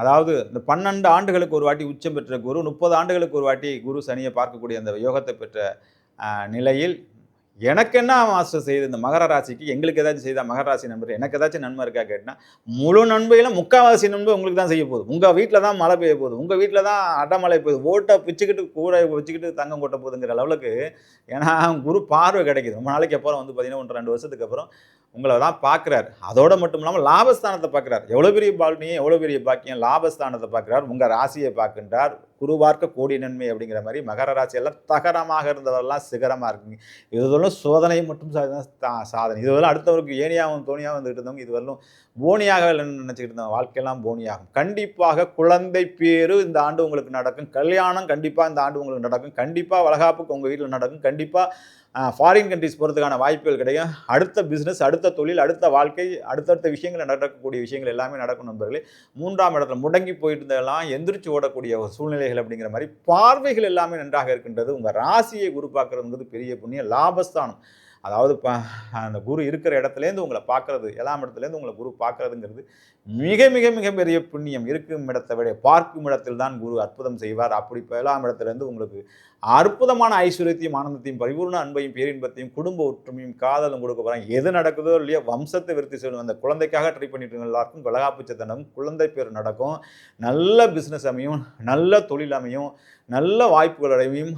அதாவது இந்த 12 ஆண்டுகளுக்கு ஒரு வாட்டி உச்சம் பெற்ற குரு, 30 ஆண்டுகளுக்கு ஒரு வாட்டி குரு சனியை பார்க்கக்கூடிய அந்த யோகத்தை பெற்ற நிலையில் எனக்கு என்ன மாஸ்டர் செய்யுது இந்த மகர ராசிக்கு, எங்களுக்கு ஏதாச்சும் செய்தா மகர ராசி நண்பர் எனக்கு ஏதாச்சும் நன்மை இருக்கா கேட்டினா, முழு நன்மையில 3/4 நன்மை உங்களுக்கு தான் செய்ய போகுது. உங்க வீட்டில தான் மழை பெய்ய போகுது, உங்க வீட்டில தான் அடமழை பெய்யுது, ஓட்டை பிச்சுக்கிட்டு கூரை வச்சுக்கிட்டு தங்கம் கொட்ட போகுதுங்கிற லெவலுக்கு. ஏன்னா குரு பார்வை கிடைக்குது. ரொம்ப நாளைக்கு அப்புறம் வந்து பார்த்தீங்கன்னா 1, 2 வருஷத்துக்கு அப்புறம் உங்கள தான் பார்க்குறாரு. அதோட மட்டும் இல்லாமல் லாபஸ்தானத்தை பார்க்குறார். எவ்வளோ பெரிய பாக்கியம், எவ்வளோ பெரிய பாக்கியம், லாபஸ்தானத்தை பார்க்குறார், உங்கள் ராசியை பார்க்கின்றார். குரு பார்க்க கோடி நன்மை அப்படிங்கிற மாதிரி மகர ராசி எல்லாம் தகரமாக இருந்தவரெல்லாம் சிகரமாக இருக்குங்க. இதுவரையும் சோதனை மட்டும் சாதனை. இதுவரையும் அடுத்தவருக்கு ஏனியாகவும் தோணியாகவும் வந்துட்டு இருந்தவங்க இதுவரையும் போனியாக நினச்சிக்கிட்டு இருந்தவங்க வாழ்க்கையெல்லாம் போனியாகும். கண்டிப்பாக குழந்தை பேரு இந்த ஆண்டு உங்களுக்கு நடக்கும். கல்யாணம் கண்டிப்பாக இந்த ஆண்டு உங்களுக்கு நடக்கும். கண்டிப்பாக வளகாப்புக்கு உங்கள் வீட்டில் நடக்கும். கண்டிப்பாக ஃபாரின் கண்ட்ரிஸ் போகிறதுக்கான வாய்ப்புகள் கிடைக்கும். அடுத்த பிஸ்னஸ், அடுத்த தொழில், அடுத்த வாழ்க்கை, அடுத்தடுத்த விஷயங்கள் நடக்கக்கூடிய விஷயங்கள் எல்லாமே நடக்கும் நண்பர்களே. 3ஆம் இடத்துல முடங்கி போயிட்டு இருந்ததெல்லாம் எந்திரிச்சு ஓடக்கூடிய ஒரு சூழ்நிலைகள் அப்படிங்கிற மாதிரி பார்வைகள் எல்லாமே நன்றாக இருக்கின்றது. உங்கள் ராசியை குரு பார்க்கறதுங்கிறது பெரிய புண்ணியம். லாபஸ்தானம், அதாவது அந்த குரு இருக்கிற இடத்துலேருந்து உங்களை பார்க்கறது, 7ஆம் இடத்துலேருந்து உங்களை குரு பார்க்கறதுங்கிறது மிக மிக மிக பெரிய புண்ணியம். இருக்கும் இடத்தை விட பார்க்கும் இடத்தில் தான் குரு அற்புதம் செய்வார். அப்படி 7ஆம் இடத்துலேருந்து உங்களுக்கு அற்புதமான ஐஸ்வர்யத்தையும் ஆனந்தத்தையும் பரிபூர்ண அன்பையும் பேரின்பத்தையும் குடும்ப ஒற்றுமையும் காதலும் கொடுக்க போகிறாங்க. எது நடக்குதோ இல்லையோ வம்சத்தை விருத்தி செய்யணும். அந்த குழந்தைக்காக ட்ரை பண்ணிட்டு இருக்க எல்லாருக்கும் வளகாப்பு சத்தனம், குழந்தை பேர் நடக்கும். நல்ல பிஸ்னஸ் அமையும், நல்ல தொழில் அமையும், நல்ல வாய்ப்புகள் அடையும்.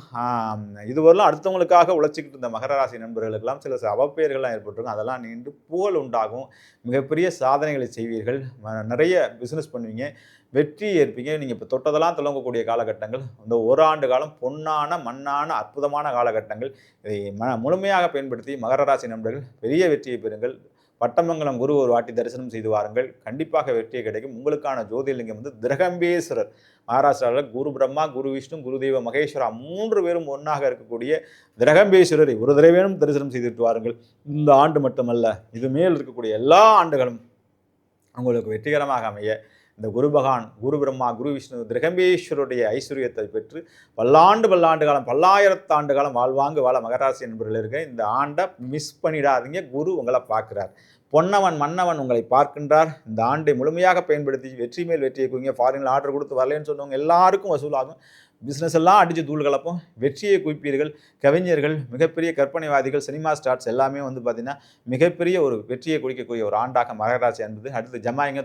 இதுவரையும் அடுத்தவங்களுக்காக உழைச்சிக்கிட்டு இருந்த மகர ராசி நண்பர்களுக்கெல்லாம் சில அவப்பெயர்கள்லாம் ஏற்பட்டிருக்கும். அதெல்லாம் நீண்டு புகழ் உண்டாகும். மிகப்பெரிய சாதனைகளை செய்வீர்கள். நிறைய பிஸ்னஸ் பண்ணுவீங்க, வெற்றி ஏற்பீங்க. நீங்கள் இப்போ தொட்டதெல்லாம் தொடங்கக்கூடிய காலகட்டங்கள். இந்த 1 ஆண்டு காலம் பொன்னான மண்ணான அற்புதமான காலகட்டங்கள். இதை முழுமையாக பயன்படுத்தி மகர ராசி நண்பர்கள் பெரிய வெற்றியை பெறுங்கள். பட்டமங்கலம் குரு ஒரு வாட்டி தரிசனம் செய்து வாருங்கள். கண்டிப்பாக வெற்றியை கிடைக்கும். உங்களுக்கான ஜோதிர்லிங்கம் வந்து திரகம்பேஸ்வரர். மகாராஷ்டிராவில் குரு பிரம்மா, குரு விஷ்ணு, குருதெய்வ மகேஸ்வரா 3 பேரும் ஒன்றாக இருக்கக்கூடிய திரகம்பேஸ்வரரை ஒரு தடவையும் தரிசனம் செய்துவிட்டு வாருங்கள். இந்த ஆண்டு மட்டுமல்ல, இது மேல் இருக்கக்கூடிய எல்லா ஆண்டுகளும் உங்களுக்கு வெற்றிகரமாக அமைய இந்த குரு பகவான், குரு பிரம்மா, குரு விஷ்ணு, திரகம்பேஸ்வருடைய ஐஸ்வர்யத்தை பெற்று பல்லாண்டு காலம், பல்லாயிரத்து ஆண்டு காலம் வாழ்வாங்கு வாழ மகராசி என்பவர்கள் இருக்க. இந்த ஆண்டை மிஸ் பண்ணிடாதீங்க. குரு உங்களை பார்க்குறார். பொன்னவன் மன்னவன் உங்களை பார்க்கின்றார். இந்த ஆண்டை முழுமையாக பயன்படுத்தி வெற்றி மேல் வெற்றியை குவிங்க. ஃபாரினில் ஆர்டர் கொடுத்து வரலன்னு சொன்னவங்க எல்லாருக்கும் வசூலாகும். பிஸ்னஸ் எல்லாம் அடித்து தூள் கலப்போம். வெற்றியை குவிப்பீர்கள். கவிஞர்கள், மிகப்பெரிய கற்பனைவாதிகள், சினிமா ஸ்டார்ஸ் எல்லாமே வந்து பார்த்தீங்கன்னா மிகப்பெரிய ஒரு வெற்றியை குடிக்கக்கூடிய ஒரு ஆண்டாக மகராசி என்பது. அடுத்து ஜமாயிங்க.